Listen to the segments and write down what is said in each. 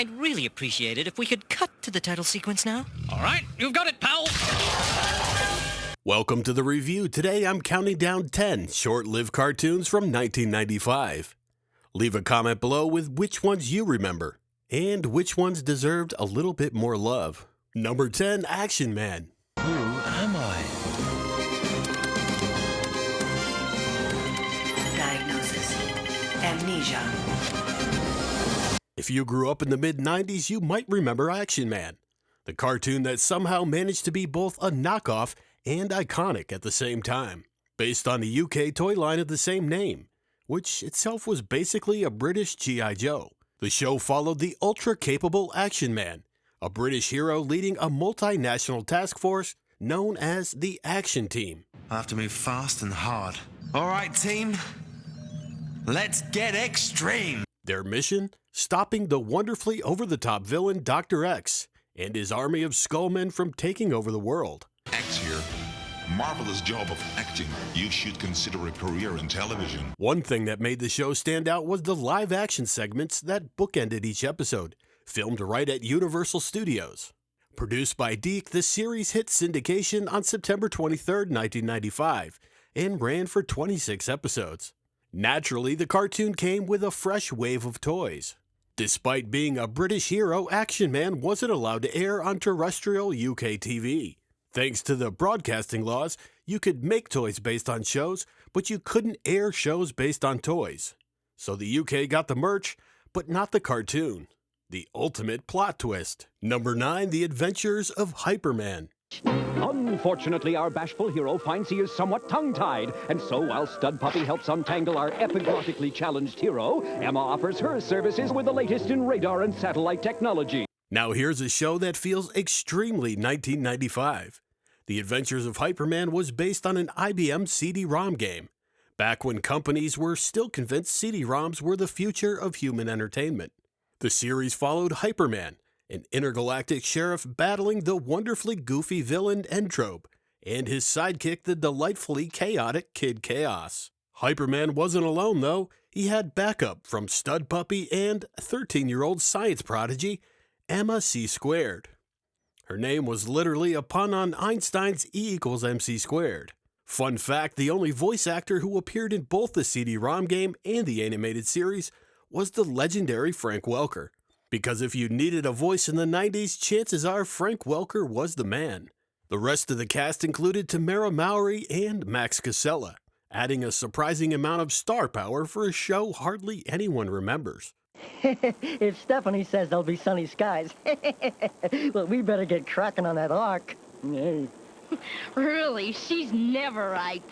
I'd really appreciate it if we could cut to the title sequence now. All right, you've got it, pal. Welcome to the review. Today I'm counting down 10 short-lived cartoons from 1995. Leave a comment below with which ones you remember and which ones deserved a little bit more love. Number 10, Action Man. Who am I? Diagnosis: amnesia. If you grew up in the mid-90s, you might remember Action Man, the cartoon that somehow managed to be both a knockoff and iconic at the same time, based on the UK toy line of the same name, which itself was basically a British G.I. Joe. The show followed the ultra-capable Action Man, a British hero leading a multinational task force known as the Action Team. I have to move fast and hard. All right, team. Let's get extreme. Their mission? Stopping the wonderfully over-the-top villain Dr. X and his army of skullmen from taking over the world. X here. Marvelous job of acting. You should consider a career in television. One thing that made the show stand out was the live-action segments that bookended each episode, filmed right at Universal Studios. Produced by Deke, the series hit syndication on September 23, 1995, and ran for 26 episodes. Naturally, the cartoon came with a fresh wave of toys. Despite being a British hero, Action Man wasn't allowed to air on terrestrial UK TV. Thanks to the broadcasting laws, you could make toys based on shows, but you couldn't air shows based on toys. So the UK got the merch, but not the cartoon. The ultimate plot twist. Number 9, The Adventures of Hyperman. Unfortunately, our bashful hero finds he is somewhat tongue-tied, and so while Stud Puppy helps untangle our epiglottically challenged hero, Emma offers her services with the latest in radar and satellite technology. Now here's a show that feels extremely 1995. The Adventures of Hyperman was based on an IBM CD-ROM game, back when companies were still convinced CD-ROMs were the future of human entertainment. The series followed Hyperman, an intergalactic sheriff battling the wonderfully goofy villain Entrope, and his sidekick, the delightfully chaotic Kid Chaos. Hyperman wasn't alone, though. He had backup from Stud Puppy and 13-year-old science prodigy Emma C. Squared. Her name was literally a pun on Einstein's E=mc². Fun fact, the only voice actor who appeared in both the CD-ROM game and the animated series was the legendary Frank Welker. Because if you needed a voice in the 90s, chances are Frank Welker was the man. The rest of the cast included Tamara Mowry and Max Casella, adding a surprising amount of star power for a show hardly anyone remembers. If Stephanie says there'll be sunny skies, well, we better get cracking on that arc. Really, she's never right.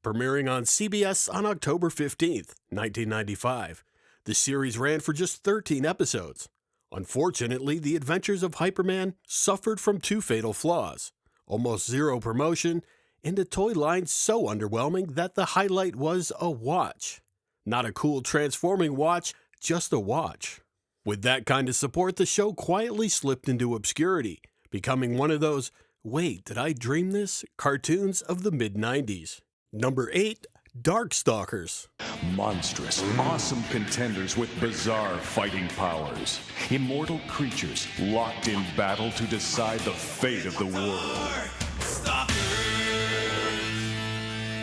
Premiering on CBS on October 15th, 1995, the series ran for just 13 episodes. Unfortunately, The Adventures of Hyperman suffered from 2 fatal flaws: almost zero promotion, and a toy line so underwhelming that the highlight was a watch. Not a cool transforming watch, just a watch. With that kind of support, the show quietly slipped into obscurity, becoming one of those "wait, did I dream this?" cartoons of the mid-90s. Number 8, Darkstalkers. Monstrous, awesome contenders with bizarre fighting powers. Immortal creatures locked in battle to decide the fate of the world.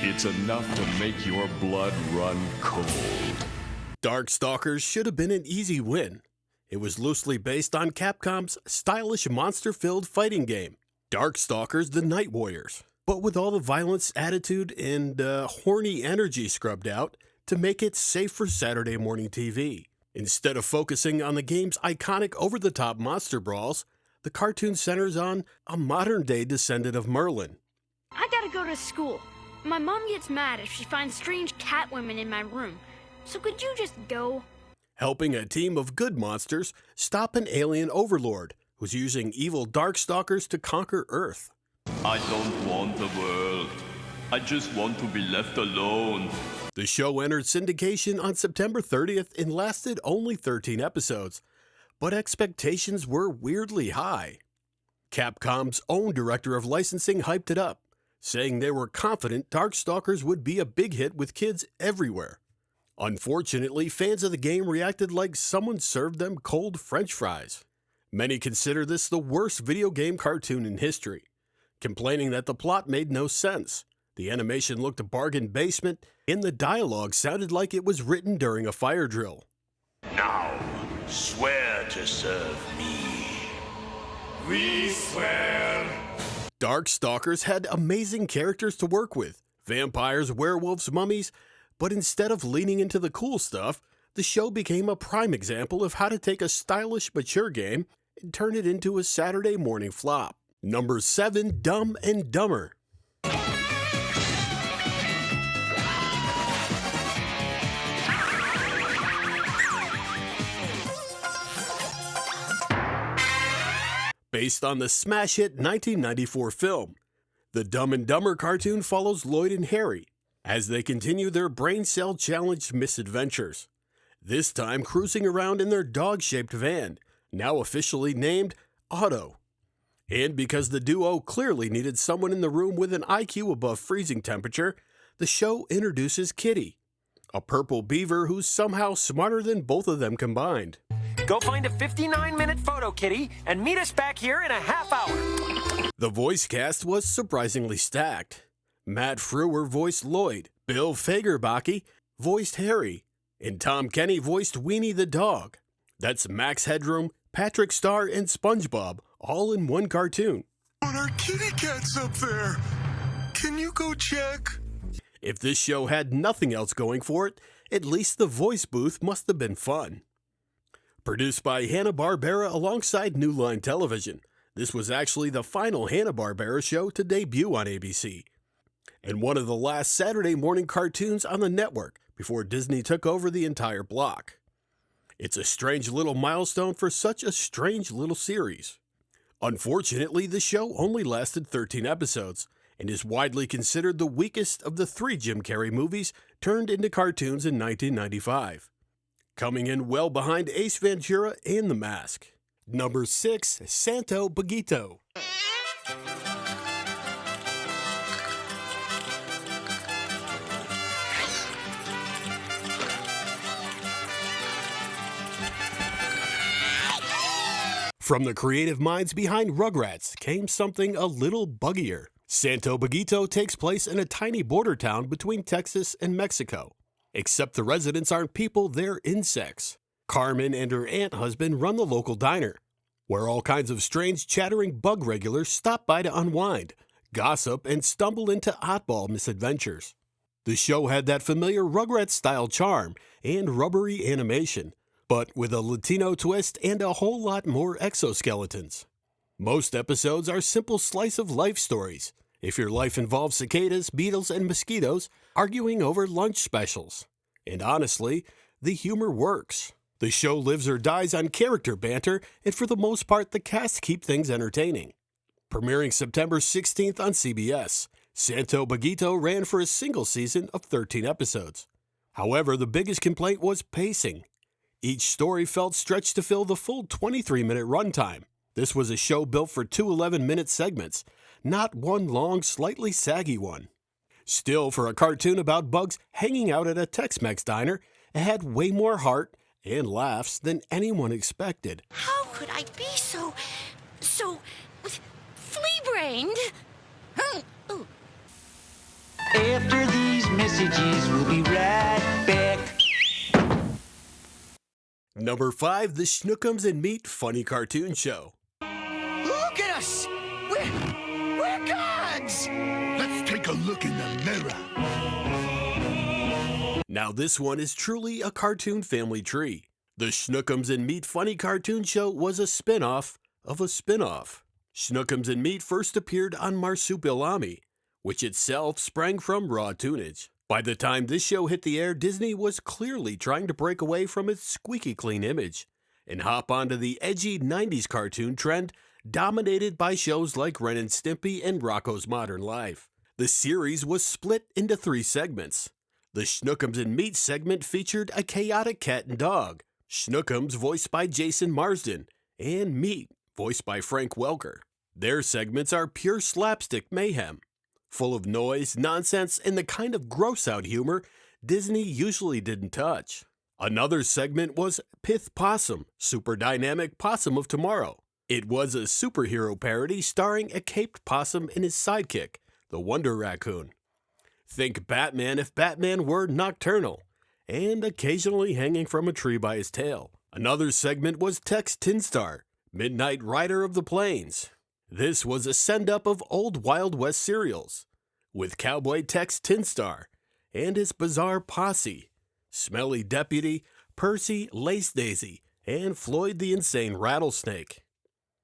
It's enough to make your blood run cold. Darkstalkers should have been an easy win. It was loosely based on Capcom's stylish monster-filled fighting game, Darkstalkers: The Night Warriors, but with all the violence, attitude, and horny energy scrubbed out to make it safe for Saturday morning TV. Instead of focusing on the game's iconic over-the-top monster brawls, the cartoon centers on a modern-day descendant of Merlin. I gotta go to school. My mom gets mad if she finds strange cat women in my room. So could you just go? Helping a team of good monsters stop an alien overlord who's using evil Darkstalkers to conquer Earth. I don't want the world. I just want to be left alone. The show entered syndication on September 30th and lasted only 13 episodes, but expectations were weirdly high. Capcom's own director of licensing hyped it up, saying they were confident Darkstalkers would be a big hit with kids everywhere. Unfortunately, fans of the game reacted like someone served them cold French fries. Many consider this the worst video game cartoon in history, complaining that the plot made no sense, the animation looked a bargain basement, and the dialogue sounded like it was written during a fire drill. Now, swear to serve me. We swear. Darkstalkers had amazing characters to work with, vampires, werewolves, mummies, but instead of leaning into the cool stuff, the show became a prime example of how to take a stylish, mature game and turn it into a Saturday morning flop. Number 7, Dumb and Dumber. Based on the smash hit 1994 film, the Dumb and Dumber cartoon follows Lloyd and Harry as they continue their brain cell challenged misadventures, this time cruising around in their dog-shaped van, now officially named Otto. And because the duo clearly needed someone in the room with an IQ above freezing temperature, the show introduces Kitty, a purple beaver who's somehow smarter than both of them combined. Go find a 59-minute photo, Kitty, and meet us back here in a half hour. The voice cast was surprisingly stacked. Matt Frewer voiced Lloyd, Bill Fagerbacke voiced Harry, and Tom Kenny voiced Weenie the dog. That's Max Headroom, Patrick Star, and SpongeBob, all in one cartoon. But our kitty cat's up there. Can you go check? If this show had nothing else going for it, at least the voice booth must have been fun. Produced by Hanna-Barbera alongside New Line Television, this was actually the final Hanna-Barbera show to debut on ABC, and one of the last Saturday morning cartoons on the network before Disney took over the entire block. It's a strange little milestone for such a strange little series. Unfortunately, the show only lasted 13 episodes and is widely considered the weakest of the 3 Jim Carrey movies turned into cartoons in 1995. Coming in well behind Ace Ventura and The Mask. Number 6, Santo Bugito. From the creative minds behind Rugrats came something a little buggier. Santo Bugito takes place in a tiny border town between Texas and Mexico. Except the residents aren't people, they're insects. Carmen and her ant husband run the local diner, where all kinds of strange chattering bug regulars stop by to unwind, gossip, and stumble into oddball misadventures. The show had that familiar Rugrats-style charm and rubbery animation, but with a Latino twist and a whole lot more exoskeletons. Most episodes are simple slice-of-life stories. If your life involves cicadas, beetles, and mosquitoes arguing over lunch specials. And honestly, the humor works. The show lives or dies on character banter, and for the most part, the cast keep things entertaining. Premiering September 16th on CBS, Santo Bugito ran for a single season of 13 episodes. However, the biggest complaint was pacing. Each story felt stretched to fill the full 23-minute runtime. This was a show built for 2 11-minute segments, not one long, slightly saggy one. Still, for a cartoon about bugs hanging out at a Tex-Mex diner, it had way more heart and laughs than anyone expected. How could I be so flea-brained? After these messages, we'll be right back. Number 5, the Shnookums and Meat Funny Cartoon Show. Look at us! We're gods! Let's take a look in the mirror. Now this one is truly a cartoon family tree. The Shnookums and Meat Funny Cartoon Show was a spin-off of a spin-off. Shnookums and Meat first appeared on Marsupilami, which itself sprang from raw tunage. By the time this show hit the air, Disney was clearly trying to break away from its squeaky clean image and hop onto the edgy 90s cartoon trend dominated by shows like Ren and Stimpy and Rocko's Modern Life. The series was split into 3 segments. The Shnookums and Meat segment featured a chaotic cat and dog, Shnookums voiced by Jason Marsden, and Meat voiced by Frank Welker. Their segments are pure slapstick mayhem, full of noise, nonsense, and the kind of gross-out humor Disney usually didn't touch. Another segment was Pith Possum, Super Dynamic Possum of Tomorrow. It was a superhero parody starring a caped possum and his sidekick, the Wonder Raccoon. Think Batman if Batman were nocturnal, and occasionally hanging from a tree by his tail. Another segment was Tex Tinstar, Midnight Rider of the Plains. This was a send-up of old Wild West serials, with Cowboy Tex Tinstar and his bizarre posse, Smelly Deputy, Percy Lace Daisy, and Floyd the Insane Rattlesnake,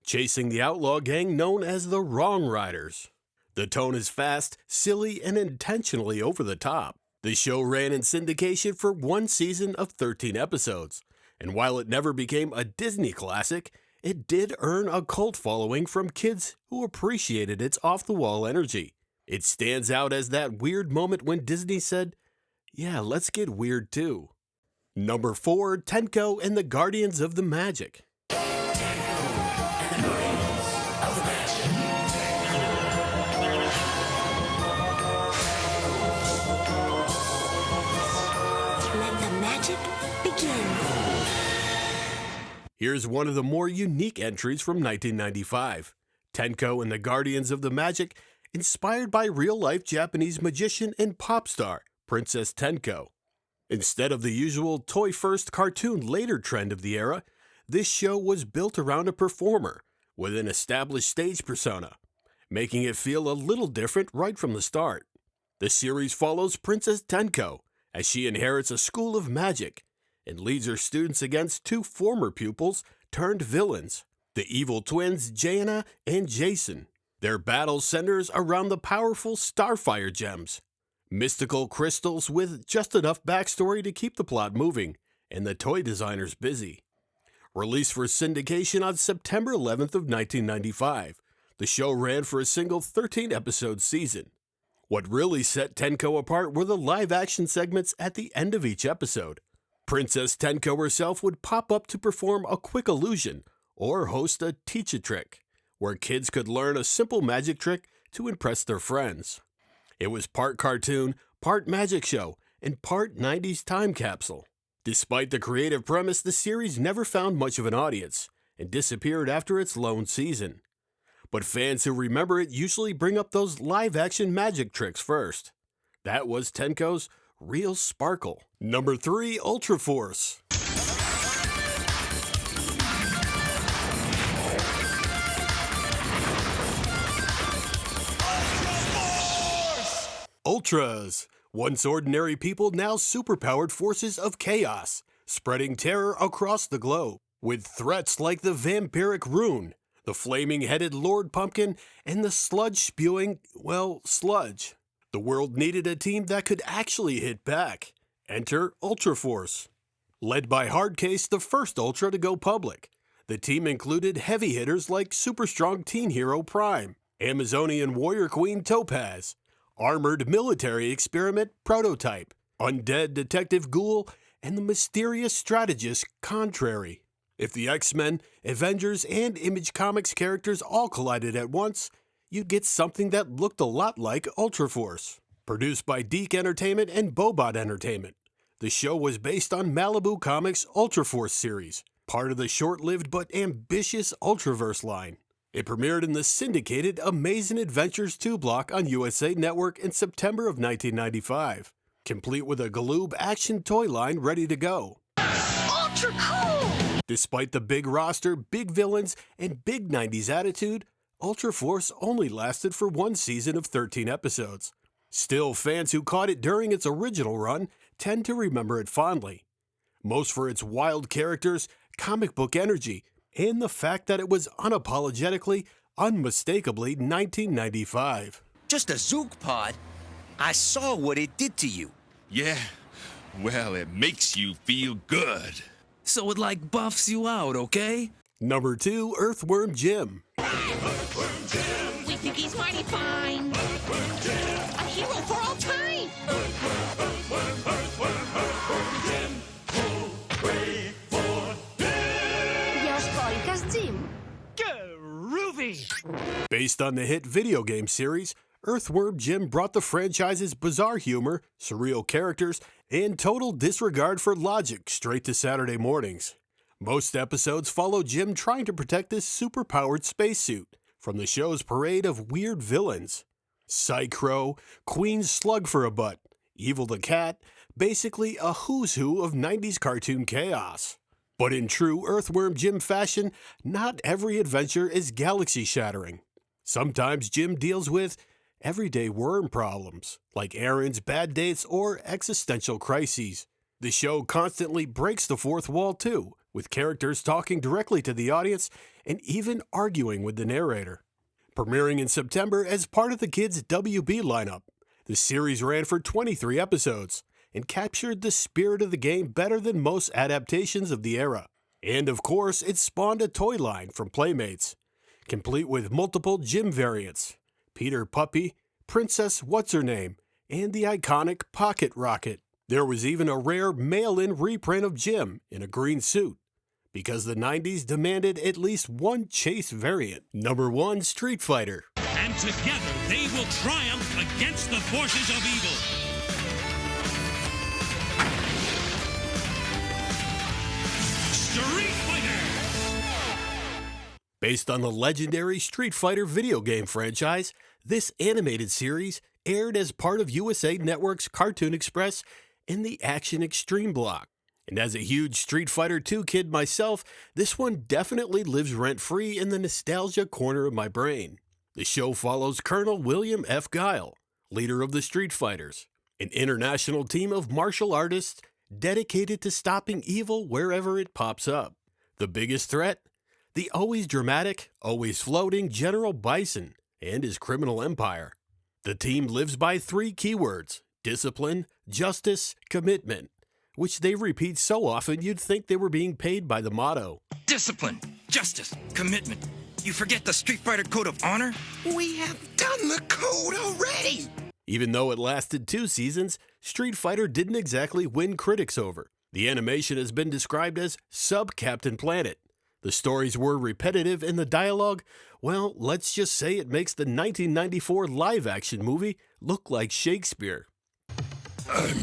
chasing the outlaw gang known as the Wrong Riders. The tone is fast, silly, and intentionally over the top. The show ran in syndication for one season of 13 episodes, and while it never became a Disney classic, it did earn a cult following from kids who appreciated its off-the-wall energy. It stands out as that weird moment when Disney said, "Yeah, let's get weird too." Number 4, Tenko and the Guardians of the Magic. Here's one of the more unique entries from 1995. Tenko and the Guardians of the Magic, inspired by real-life Japanese magician and pop star, Princess Tenko. Instead of the usual toy-first cartoon later trend of the era, this show was built around a performer with an established stage persona, making it feel a little different right from the start. The series follows Princess Tenko as she inherits a school of magic and leads her students against two former pupils turned villains, the evil twins Jaina and Jason. Their battle centers around the powerful Starfire gems, mystical crystals with just enough backstory to keep the plot moving and the toy designers busy. Released for syndication on September 11th of 1995, the show ran for a single 13-episode season. What really set Tenko apart were the live-action segments at the end of each episode. Princess Tenko herself would pop up to perform a quick illusion or host a teach-a-trick, where kids could learn a simple magic trick to impress their friends. It was part cartoon, part magic show, and part 90s time capsule. Despite the creative premise, the series never found much of an audience and disappeared after its lone season. But fans who remember it usually bring up those live-action magic tricks first. That was Tenko's real sparkle. Number 3, Ultraforce. Ultras, once ordinary people, now superpowered forces of chaos, spreading terror across the globe, with threats like the vampiric rune, the flaming-headed Lord Pumpkin, and the sludge-spewing, sludge. The world needed a team that could actually hit back. Enter Ultraforce. Led by Hardcase, the first Ultra to go public. The team included heavy hitters like super strong teen hero Prime, Amazonian warrior queen Topaz, armored military experiment Prototype, undead detective Ghoul, and the mysterious strategist Contrary. If the X-Men, Avengers, and Image Comics characters all collided at once, you'd get something that looked a lot like Ultraforce. Produced by Deke Entertainment and Bobot Entertainment, the show was based on Malibu Comics' Ultraforce series, part of the short-lived but ambitious Ultraverse line. It premiered in the syndicated Amazing Adventures 2 block on USA Network in September of 1995, complete with a Galoob action toy line ready to go. Ultra cool! Despite the big roster, big villains, and big 90s attitude, Ultraforce only lasted for one season of 13 episodes. Still, fans who caught it during its original run tend to remember it fondly, most for its wild characters, comic book energy, and the fact that it was unapologetically, unmistakably 1995. Just a Zook pod? I saw what it did to you. Yeah, well, it makes you feel good. So it like buffs you out, okay? Number 2, Earthworm Jim. Earthworm Jim! We think he's mighty fine! Earthworm Jim! A hero for all time! Earthworm Jim! Hooray for him! Yo spoilkas Jim! Groovy! Based on the hit video game series, Earthworm Jim brought the franchise's bizarre humor, surreal characters, and total disregard for logic straight to Saturday mornings. Most episodes follow Jim trying to protect this super-powered spacesuit from the show's parade of weird villains. Psy-Crow, Queen Slug for a Butt, Evil the Cat, basically a who's who of 90s cartoon chaos. But in true Earthworm Jim fashion, not every adventure is galaxy-shattering. Sometimes Jim deals with everyday worm problems, like errands, bad dates, or existential crises. The show constantly breaks the fourth wall too, with characters talking directly to the audience and even arguing with the narrator. Premiering in September as part of the kids' WB lineup, the series ran for 23 episodes and captured the spirit of the game better than most adaptations of the era. And of course, it spawned a toy line from Playmates, complete with multiple Jim variants: Peter Puppy, Princess What's-Her-Name, and the iconic Pocket Rocket. There was even a rare mail-in reprint of Jim in a green suit, because the 90s demanded at least one chase variant. Number 1, Street Fighter. And together they will triumph against the forces of evil. Street Fighter! Based on the legendary Street Fighter video game franchise, this animated series aired as part of USA Network's Cartoon Express in the Action Extreme block. And as a huge Street Fighter II kid myself, this one definitely lives rent-free in the nostalgia corner of my brain. The show follows Colonel William F. Guile, leader of the Street Fighters, an international team of martial artists dedicated to stopping evil wherever it pops up. The biggest threat? The always dramatic, always floating General Bison and his criminal empire. The team lives by 3 keywords: discipline, justice, commitment, which they repeat so often you'd think they were being paid by the motto. Discipline, justice, commitment. You forget the Street Fighter Code of Honor? We have done the code already! Even though it lasted 2 seasons, Street Fighter didn't exactly win critics over. The animation has been described as sub-Captain Planet. The stories were repetitive and the dialogue, well, let's just say it makes the 1994 live-action movie look like Shakespeare. I'm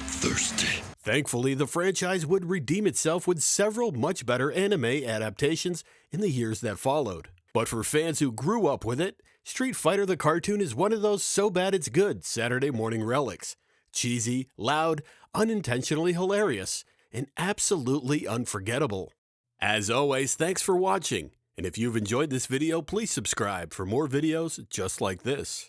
thirsty. Thankfully, the franchise would redeem itself with several much better anime adaptations in the years that followed. But for fans who grew up with it, Street Fighter the cartoon is one of those so bad it's good Saturday morning relics. Cheesy, loud, unintentionally hilarious, and absolutely unforgettable. As always, thanks for watching, and if you've enjoyed this video, please subscribe for more videos just like this.